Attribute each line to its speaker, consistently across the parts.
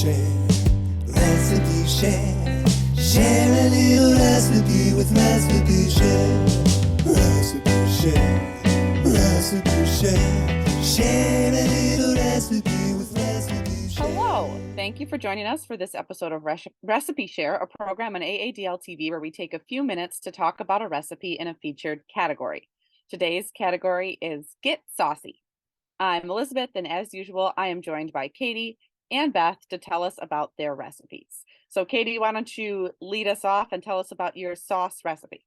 Speaker 1: share, recipe share. Share a little recipe with Recipe Share. Recipe Share, Recipe Share. Share a little recipe with Recipe Share.
Speaker 2: Hello, thank you for joining us for this episode of Recipe Share, a program on AADL TV where we take a few minutes to talk about a recipe in a featured category. Today's category is Get Saucy. I'm Elizabeth, and as usual, I am joined by Katie and Beth to tell us about their recipes. So Katie, why don't you lead us off and tell us about your sauce recipe?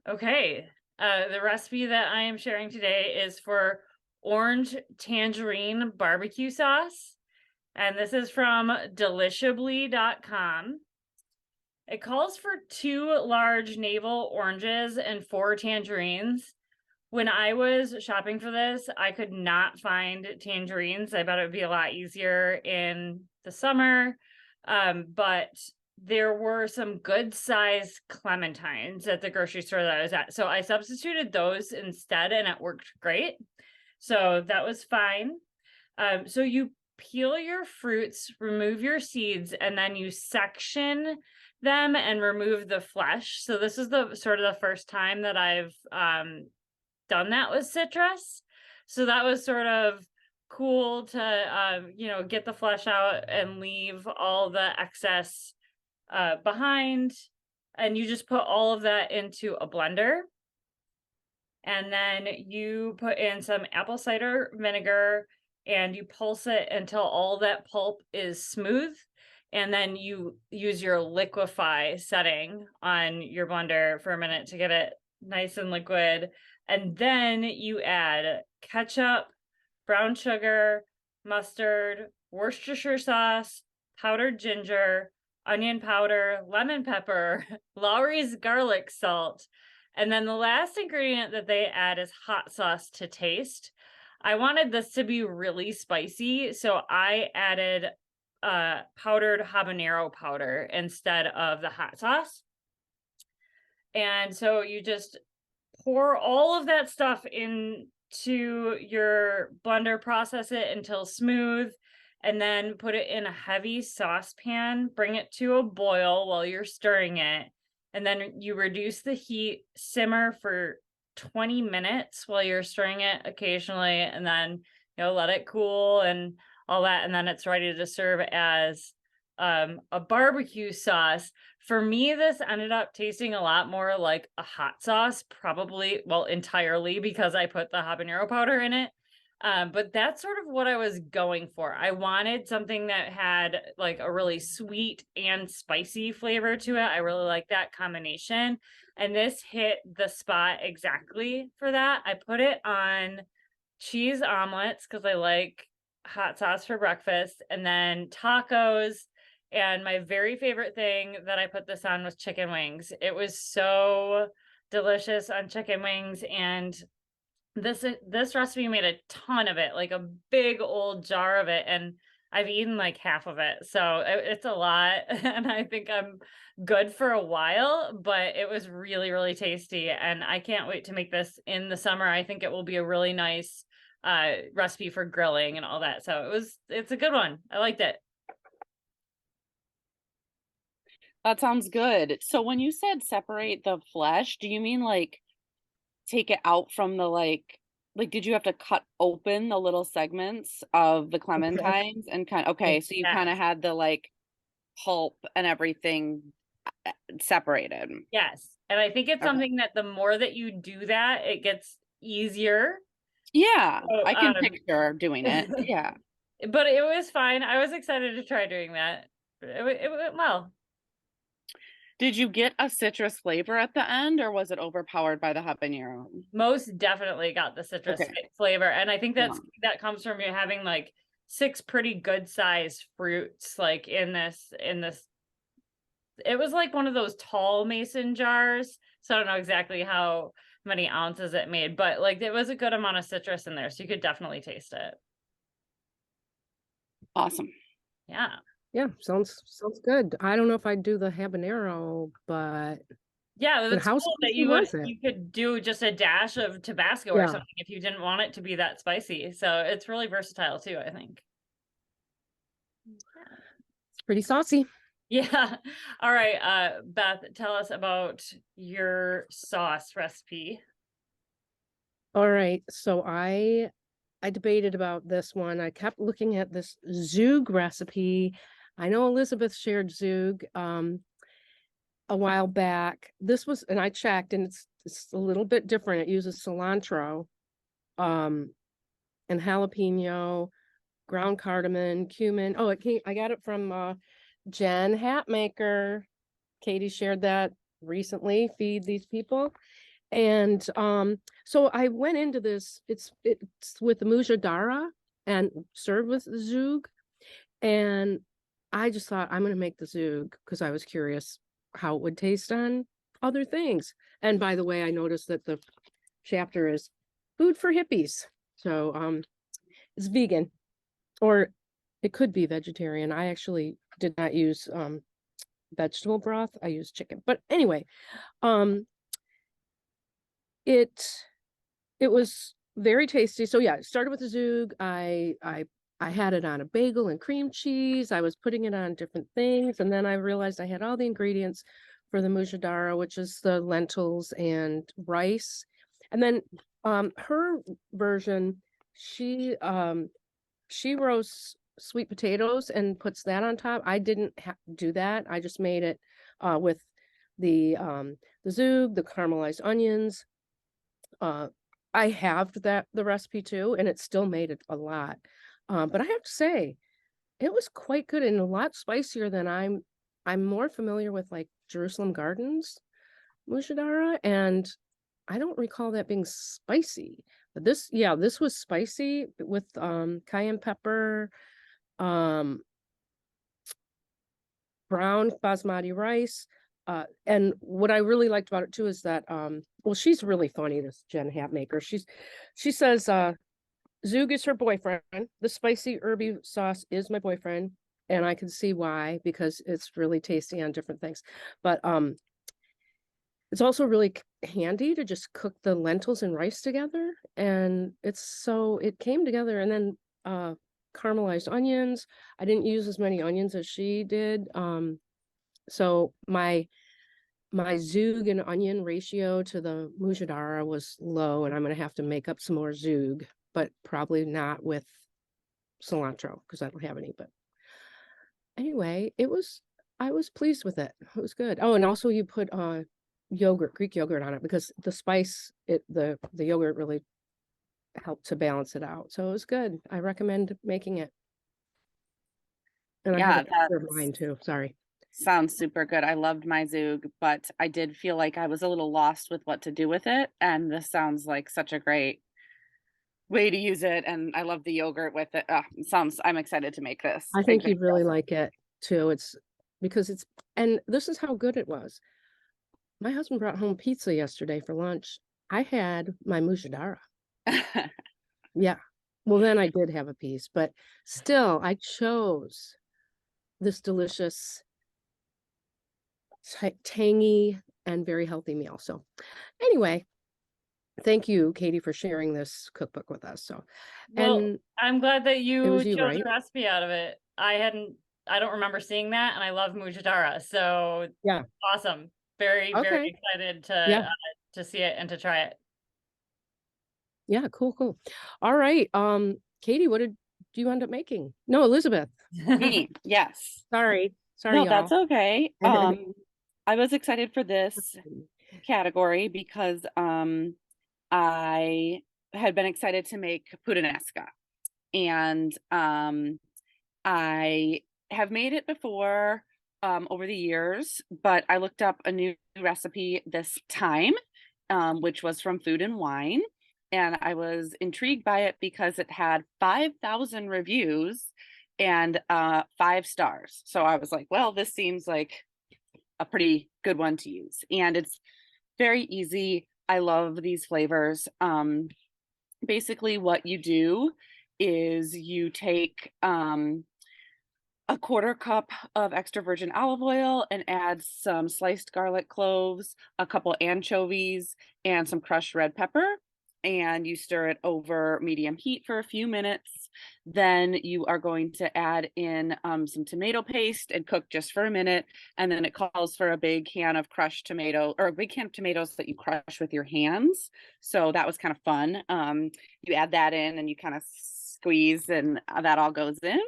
Speaker 3: Okay, the recipe that I am sharing today is for orange tangerine barbecue sauce, and this is from delishably.com. It calls for 2 large navel oranges and 4 tangerines. When I was shopping for this, I could not find tangerines. I bet it would be a lot easier in the summer, but there were some good sized clementines at the grocery store that I was at. So I substituted those instead and it worked great. So that was fine. So you peel your fruits, remove your seeds, and then you section them and remove the flesh. So this is the sort of the first time that I've done that with citrus. So that was sort of cool to, get the flesh out and leave all the excess behind. And you just put all of that into a blender. And then you put in some apple cider vinegar and you pulse it until all that pulp is smooth. And then you use your liquefy setting on your blender for a minute to get it nice and liquid. And then you add ketchup, brown sugar, mustard, Worcestershire sauce, powdered ginger, onion powder, lemon pepper, Lowry's garlic salt. And then the last ingredient that they add is hot sauce to taste. I wanted this to be really spicy, so I added powdered habanero powder instead of the hot sauce. And so you just pour all of that stuff into your blender, process it until smooth, and then put it in a heavy saucepan, bring it to a boil while you're stirring it. And then you reduce the heat, simmer for 20 minutes while you're stirring it occasionally, and then, let it cool and all that. And then it's ready to serve as a barbecue sauce. For me, this ended up tasting a lot more like a hot sauce, probably, entirely because I put the habanero powder in it. But that's sort of what I was going for. I wanted something that had like a really sweet and spicy flavor to it. I really like that combination. And this hit the spot exactly for that. I put it on cheese omelets because I like hot sauce for breakfast, and then tacos. And my very favorite thing that I put this on was chicken wings. It was so delicious on chicken wings, and this recipe made a ton of it, like a big old jar of it, and I've eaten like half of it. So it's a lot, and I think I'm good for a while, but it was really, really tasty, and I can't wait to make this in the summer. I think it will be a really nice recipe for grilling and all that. So it's a good one. I liked it.
Speaker 2: That sounds good. So when you said separate the flesh, do you mean like take it out from the like did you have to cut open the little segments of the clementines and so you kind of had the like pulp and everything separated?
Speaker 3: Yes. And I think it's something that the more that you do that, it gets easier.
Speaker 2: Yeah, so, I can picture doing it. Yeah.
Speaker 3: But it was fine. I was excited to try doing that. It went well.
Speaker 2: Did you get a citrus flavor at the end, or was it overpowered by the habanero?
Speaker 3: Most definitely got the citrus flavor. And I think that comes from you having like 6 pretty good sized fruits like in this. It was like one of those tall mason jars. So I don't know exactly how many ounces it made, but like there was a good amount of citrus in there. So you could definitely taste it.
Speaker 2: Awesome.
Speaker 3: Yeah.
Speaker 4: Yeah, sounds good. I don't know if I'd do the habanero, but
Speaker 3: yeah, it's cool that you could do just a dash of Tabasco or something if you didn't want it to be that spicy. So it's really versatile too, I think.
Speaker 4: It's pretty saucy.
Speaker 3: Yeah. All right. Beth, tell us about your sauce recipe.
Speaker 4: All right. So I debated about this one. I kept looking at this Zug recipe. I know Elizabeth shared Zug a while back. This was, and I checked, and it's a little bit different. It uses cilantro, and jalapeno, ground cardamom, cumin. Oh, I got it from Jen Hatmaker. Katie shared that recently. Feed these people. And so I went into this. It's with the mujadara and served with zug. And I just thought I'm going to make the zug because I was curious how it would taste on other things. And by the way, I noticed that the chapter is food for hippies. So it's vegan, or it could be vegetarian. I actually did not use vegetable broth. I used chicken. But anyway, it was very tasty. So yeah, it started with the zug. I had it on a bagel and cream cheese. I was putting it on different things, and then I realized I had all the ingredients for the mujadara, which is the lentils and rice. And then her version, she roasts sweet potatoes and puts that on top. I didn't do that. I just made it with the zug, the caramelized onions. I have the recipe too, and it still made it a lot. But I have to say, it was quite good and a lot spicier than I'm more familiar with, like Jerusalem Gardens mujadara, and I don't recall that being spicy. But this was spicy with cayenne pepper, brown basmati rice. And what I really liked about it too is that well, she's really funny, this Jen Hatmaker. She says Zug is her boyfriend. The spicy herby sauce is my boyfriend, and I can see why, because it's really tasty on different things. But it's also really handy to just cook the lentils and rice together, and it came together. And then caramelized onions. I didn't use as many onions as she did. So my zug and onion ratio to the mujadara was low, and I'm going to have to make up some more zug, but probably not with cilantro because I don't have any. But anyway, I was pleased with it. It was good. Oh, and also you put yogurt, Greek yogurt on it, because the spice, the yogurt really helped to balance it out. So it was good. I recommend making it. And I
Speaker 2: Yeah,
Speaker 4: have a picture of mine too. Sorry.
Speaker 2: sounds super good. I loved my zug, but I did feel like I was a little lost with what to do with it. And this sounds like such a great way to use it. And I love the yogurt with it. I'm excited to make this.
Speaker 4: I think you'd really like it too. It's because and this is how good it was. My husband brought home pizza yesterday for lunch. I had my mujadara. Yeah. Well, then I did have a piece, but still I chose this delicious, tangy, and very healthy meal. So anyway, thank you, Katie, for sharing this cookbook with us. So,
Speaker 3: Well,
Speaker 4: and
Speaker 3: I'm glad that you
Speaker 4: you,
Speaker 3: chose
Speaker 4: right?
Speaker 3: a recipe out of it. I don't remember seeing that, and I love mujadara. So
Speaker 4: Yeah.
Speaker 3: awesome. Very, very
Speaker 4: Okay.
Speaker 3: excited
Speaker 4: Yeah.
Speaker 3: to see it and to try it.
Speaker 4: Yeah. Cool. All right. Katie, what did you end up making? No, Elizabeth.
Speaker 2: Me, yes.
Speaker 4: Sorry,
Speaker 2: No,
Speaker 4: y'all.
Speaker 2: that's okay. I was excited for this category because I had been excited to make puttanesca, and I have made it before over the years, but I looked up a new recipe this time, which was from Food and Wine, and I was intrigued by it because it had 5,000 reviews and 5 stars. So I was like, well, this seems like a pretty good one to use, and it's very easy. I love these flavors. Basically what you do is you take a 1/4 cup of extra virgin olive oil and add some sliced garlic cloves, a couple anchovies, and some crushed red pepper, and you stir it over medium heat for a few minutes. Then you are going to add in some tomato paste and cook just for a minute. And then it calls for a big can of crushed tomato, or a big can of tomatoes that you crush with your hands. So that was kind of fun. You add that in and you kind of squeeze, and that all goes in.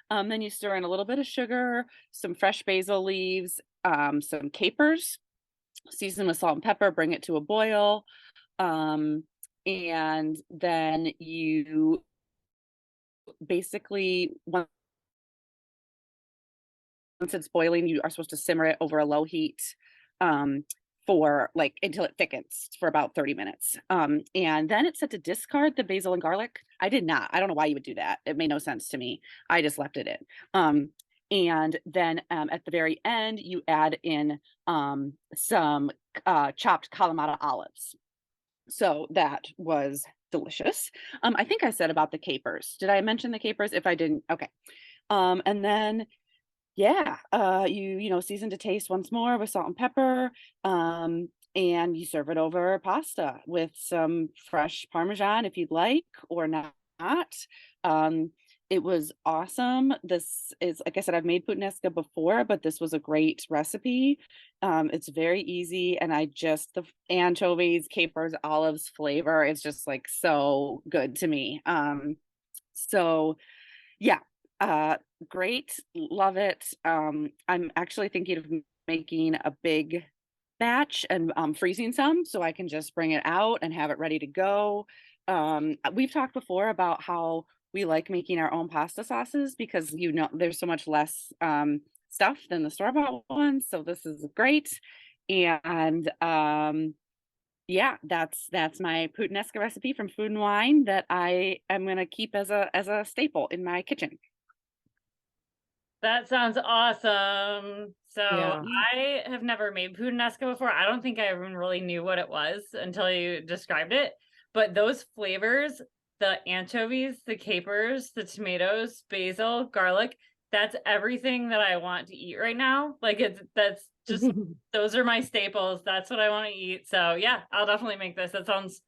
Speaker 2: Then you stir in a little bit of sugar, some fresh basil leaves, some capers, season with salt and pepper, bring it to a boil. And then you basically, once it's boiling, you are supposed to simmer it over a low heat for like until it thickens for about 30 minutes. And then it's set to discard the basil and garlic. I did not. I don't know why you would do that. It made no sense to me. I just left it in. And then at the very end, you add in some chopped Kalamata olives. So that was delicious. I think I said about the capers. Did I mention the capers? If I didn't, okay. And then yeah, you season to taste once more with salt and pepper, and you serve it over pasta with some fresh Parmesan if you'd like, or not. It was awesome. This is, like I said, I've made puttanesca before, but this was a great recipe. It's very easy, and the anchovies, capers, olives flavor is just like so good to me. So yeah. Great, love it. I'm actually thinking of making a big batch and freezing some so I can just bring it out and have it ready to go. We've talked before about how we like making our own pasta sauces because there's so much less stuff than the store-bought ones, so this is great. And yeah, that's my puttanesca recipe from Food and Wine that I am going to keep as a staple in my kitchen.
Speaker 3: That sounds awesome. So
Speaker 4: Yeah.
Speaker 3: I have never made puttanesca before. I don't think I even really knew what it was until you described it. But those flavors, the anchovies, the capers, the tomatoes, basil, garlic, that's everything that I want to eat right now. Like that's just those are my staples. That's what I want to eat. So yeah, I'll definitely make this. That sounds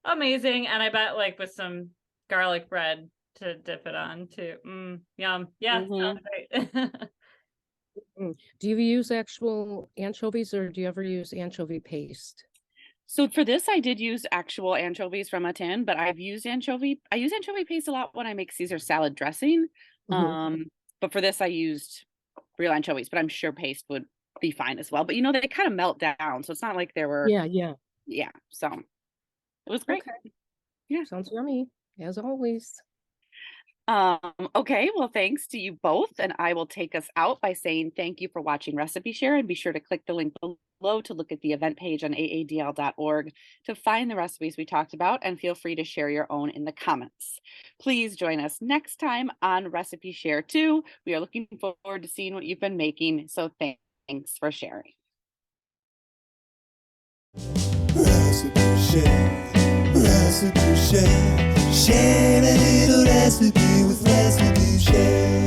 Speaker 3: amazing. And I bet like with some garlic bread to dip it on too. Yum. Yeah, sounds great.
Speaker 4: Do you use actual anchovies or do you ever use anchovy paste?
Speaker 2: So for this, I did use actual anchovies from a tin, but I use anchovy paste a lot when I make Caesar salad dressing. But for this, I used real anchovies, but I'm sure paste would be fine as well. But they kind of melt down, so it's not like there were. Yeah. So it was great.
Speaker 4: Okay.
Speaker 2: Yeah,
Speaker 4: sounds yummy as always.
Speaker 2: Okay, well, thanks to you both, and I will take us out by saying thank you for watching Recipe Share, and be sure to click the link below to look at the event page on aadl.org to find the recipes we talked about, and feel free to share your own in the comments. Please join us next time on Recipe Share 2. We are looking forward to seeing what you've been making, so thanks for sharing.
Speaker 1: Recipe Share, Recipe Share. Share a little recipe with Recipe Share.